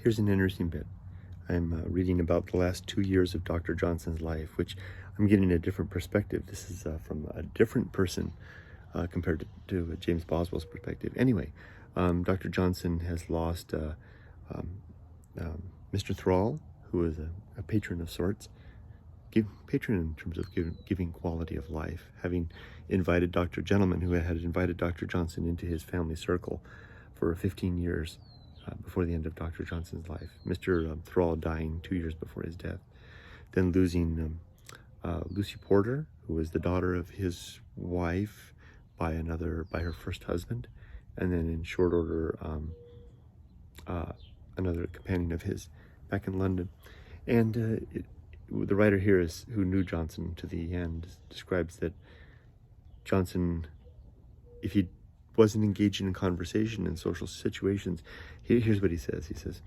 Here's an interesting bit. I'm reading about the last 2 years of Dr. Johnson's life, which I'm getting a different perspective. This is from a different person compared to James Boswell's perspective. Anyway, Dr. Johnson has lost Mr. Thrall, who was a patron of sorts, patron in terms of giving quality of life, having invited Dr. Gentleman, who had invited Dr. Johnson into his family circle for 15 years before the end of Dr. Johnson's life. Mr. Thrall dying 2 years before his death. Then losing Lucy Porter, who was the daughter of his wife by her first husband, and then in short order another companion of his back in London. And the writer here, who knew Johnson to the end, describes that Johnson, if he wasn't engaging in conversation in social situations, here's what he says. He says,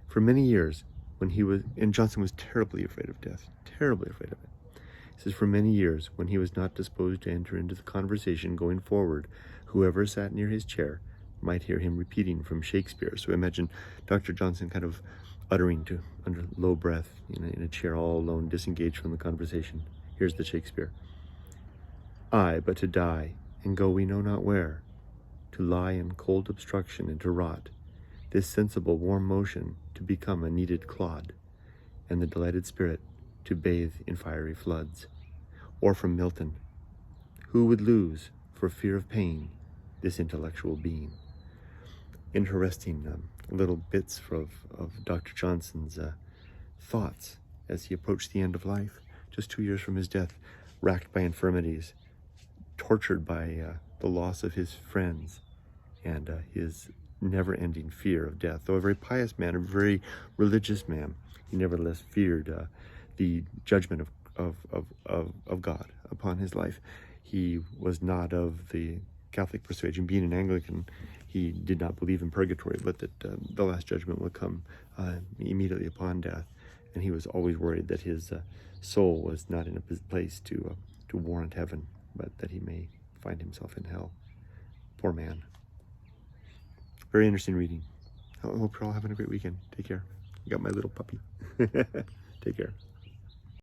for many years, and Johnson was terribly afraid of death, terribly afraid of it. He says, for many years, when he was not disposed to enter into the conversation going forward, whoever sat near his chair might hear him repeating from Shakespeare. So imagine Dr. Johnson kind of uttering under low breath in a chair all alone, disengaged from the conversation. Here's the Shakespeare. Aye, but to die, and go we know not where, to lie in cold obstruction and to rot, this sensible warm motion to become a kneaded clod, and the delighted spirit to bathe in fiery floods. Or from Milton, who would lose, for fear of pain, this intellectual being? Interesting little bits of Dr. Johnson's thoughts as he approached the end of life, just 2 years from his death, racked by infirmities, tortured by the loss of his friends, and his never-ending fear of death. Though a very pious man, a very religious man, he nevertheless feared the judgment of God upon his life. He was not of the Catholic persuasion. Being an Anglican, he did not believe in purgatory, but that the last judgment would come immediately upon death. And he was always worried that his soul was not in a place to warrant heaven, but that he may find himself in hell. Poor man. Very interesting reading. I hope you're all having a great weekend. Take care. I got my little puppy. Take care.